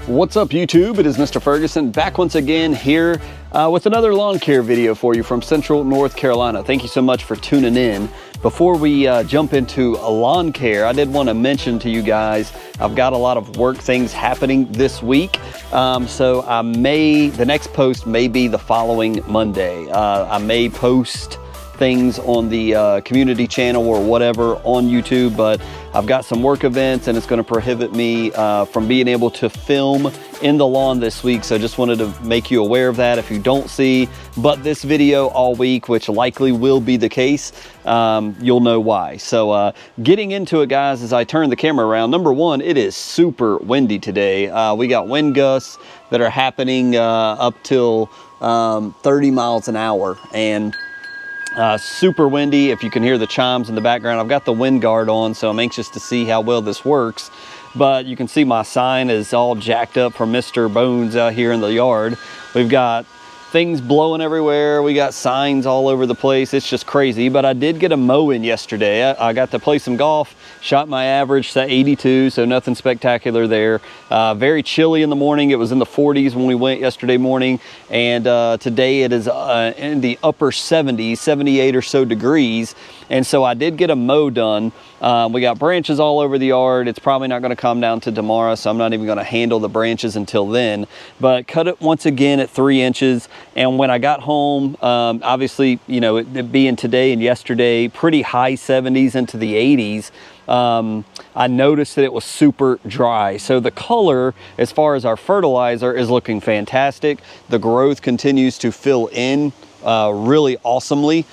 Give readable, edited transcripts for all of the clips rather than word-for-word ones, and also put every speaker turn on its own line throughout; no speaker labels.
What's up YouTube? It is Mr. Ferguson back once again here with another lawn care video for you from Central North Carolina. Thank you so much for tuning in. Before we jump into a lawn care, I did want to mention to you guys, I've got a lot of work things happening this week. So the next post may be the following Monday. I may post things on the community channel or whatever on YouTube, but I've got some work events and it's going to prohibit me from being able to film in the lawn this week. So just wanted to make you aware of that. If you don't see but this video all week, which likely will be the case, you'll know why. So getting into it, guys, as I turn the camera around, number one, it is super windy today. We got wind gusts that are happening up till 30 miles an hour, and super windy. If you can hear the chimes in the background, I've got the wind guard on, so I'm anxious to see how well this works. But you can see my sign is all jacked up from Mr. Bones out here in the yard. We've got things blowing everywhere. We got signs all over the place. It's just crazy. But I did get a mow in yesterday. I got to play some golf, shot my average to 82, so nothing spectacular there. Very chilly in the morning. It was in the 40s when we went yesterday morning, and today it is in the upper 70s, 78 or so degrees. And so I did get a mow done. We got branches all over the yard. It's probably not going to come down to tomorrow, so I'm not even going to handle the branches until then. But cut it once again at 3 inches. And when I got home, obviously, you know, it being today and yesterday, pretty high 70s into the 80s. I noticed that it was super dry. So the color, as far as our fertilizer, is looking fantastic. The growth continues to fill in really awesomely,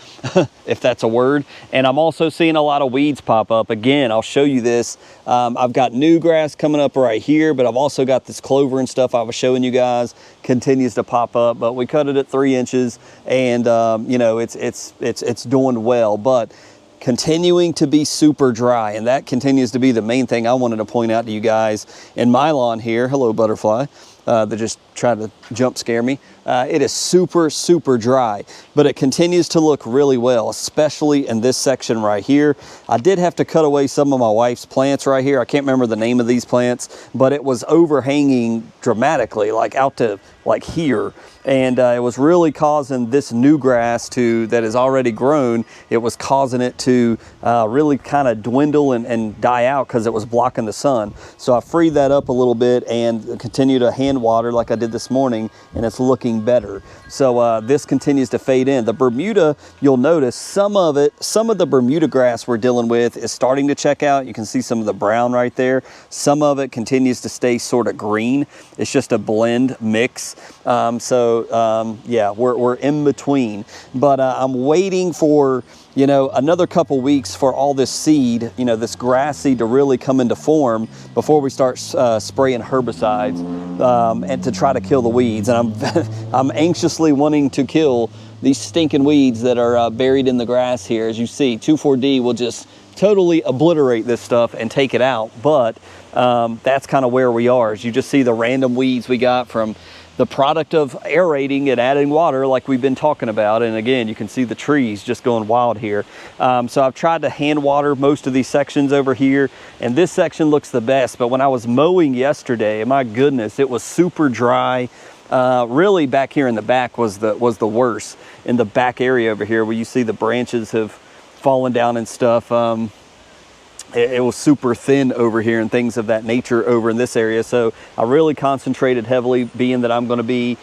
if that's a word. And I'm also seeing a lot of weeds pop up. Again, I'll show you this. I've got new grass coming up right here, but I've also got this clover and stuff I was showing you guys continues to pop up. But we cut it at 3 inches, and you know, it's doing well. But continuing to be super dry, and that continues to be the main thing I wanted to point out to you guys in my lawn here. Hello, butterfly. That just tried to jump scare me. It is super, super dry, but it continues to look really well, especially in this section right here. I did have to cut away some of my wife's plants right here. I can't remember the name of these plants, but it was overhanging dramatically, like out to like here. And it was really causing this new grass that is already grown, it was causing it to really kind of dwindle and die out because it was blocking the sun. So I freed that up a little bit and continue to hand water like I did this morning, and it's looking better. So this continues to fade in. The Bermuda, you'll notice some of the Bermuda grass we're dealing with is starting to check out. You can see some of the brown right there. Some of it continues to stay sort of green. It's just a blend mix. Yeah, we're in between, but I'm waiting for, you know, another couple weeks for all this seed, you know, this grass seed to really come into form before we start spraying herbicides and to try to kill the weeds. And I'm anxiously wanting to kill these stinking weeds that are buried in the grass here. As you see, 2,4-D will just totally obliterate this stuff and take it out. But that's kind of where we are. As you just see the random weeds we got from the product of aerating and adding water like we've been talking about. And again, you can see the trees just going wild here. So I've tried to hand water most of these sections over here, and this section looks the best. But when I was mowing yesterday, my goodness, it was super dry. Really back here in the back was the worst. In the back area over here where you see the branches have fallen down and stuff, it was super thin over here and things of that nature over in this area. So I really concentrated heavily, being that I'm going to be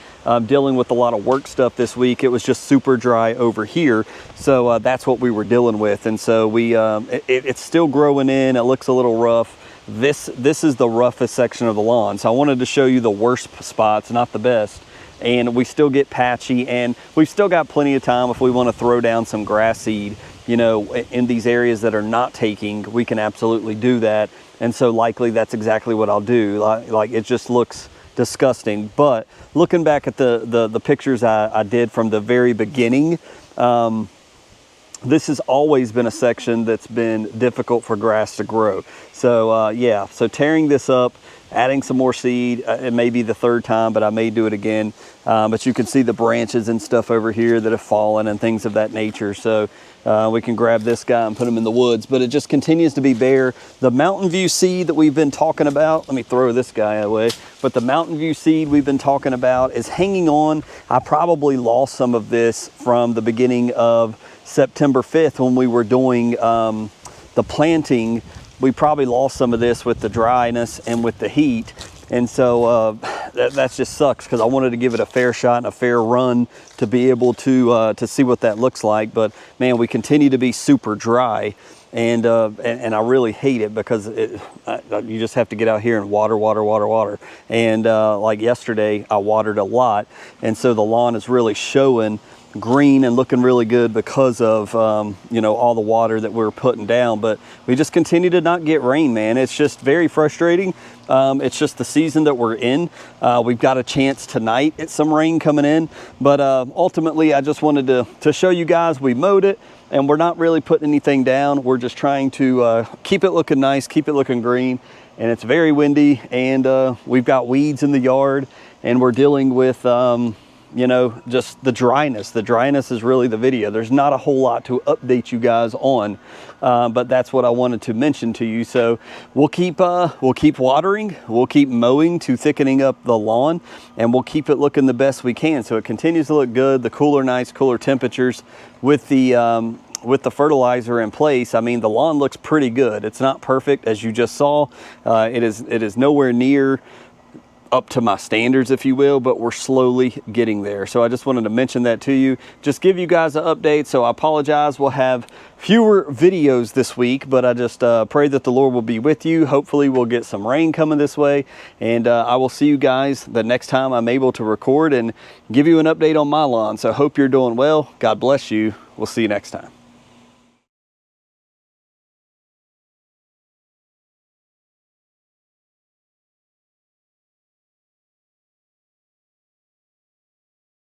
dealing with a lot of work stuff this week. It was just super dry over here. So that's what we were dealing with. And so it's still growing in. It looks a little rough. This is the roughest section of the lawn. So I wanted to show you the worst spots, not the best. And we still get patchy, and we've still got plenty of time if we want to throw down some grass seed, you know, in these areas that are not taking. We can absolutely do that. And so likely that's exactly what I'll do. Like it just looks disgusting. But looking back at the pictures I did from the very beginning, this has always been a section that's been difficult for grass to grow. So yeah, so tearing this up, adding some more seed, it may be the third time, but I may do it again. But you can see the branches and stuff over here that have fallen and things of that nature. So we can grab this guy and put him in the woods, but it just continues to be bare. The Mountain View seed that we've been talking about, let me throw this guy away, but the Mountain View seed we've been talking about is hanging on. I probably lost some of this from the beginning of September 5th when we were doing the planting. We probably lost some of this with the dryness and with the heat. And so that just sucks, because I wanted to give it a fair shot and a fair run to be able to see what that looks like. But man, we continue to be super dry, and I really hate it, because you just have to get out here and water. And like yesterday, I watered a lot, and so the lawn is really showing green and looking really good because of you know, all the water that we're putting down. But we just continue to not get rain, man. It's just very frustrating. It's just the season that we're in. We've got a chance tonight at some rain coming in, but ultimately I just wanted to show you guys we mowed it, and we're not really putting anything down. We're just trying to keep it looking nice, keep it looking green. And it's very windy, and we've got weeds in the yard, and we're dealing with you know, just the dryness. The dryness is really the video. There's not a whole lot to update you guys on, but that's what I wanted to mention to you. So we'll keep watering, we'll keep mowing to thickening up the lawn, and we'll keep it looking the best we can. So it continues to look good. The cooler nights, cooler temperatures with the fertilizer in place. I mean, the lawn looks pretty good. It's not perfect, as you just saw. It is nowhere near up to my standards, if you will, but we're slowly getting there. So I just wanted to mention that to you, just give you guys an update. So I apologize, we'll have fewer videos this week, but I just pray that the Lord will be with you. Hopefully we'll get some rain coming this way, and I will see you guys the next time I'm able to record and give you an update on my lawn. So hope you're doing well. God bless you. We'll see you next time.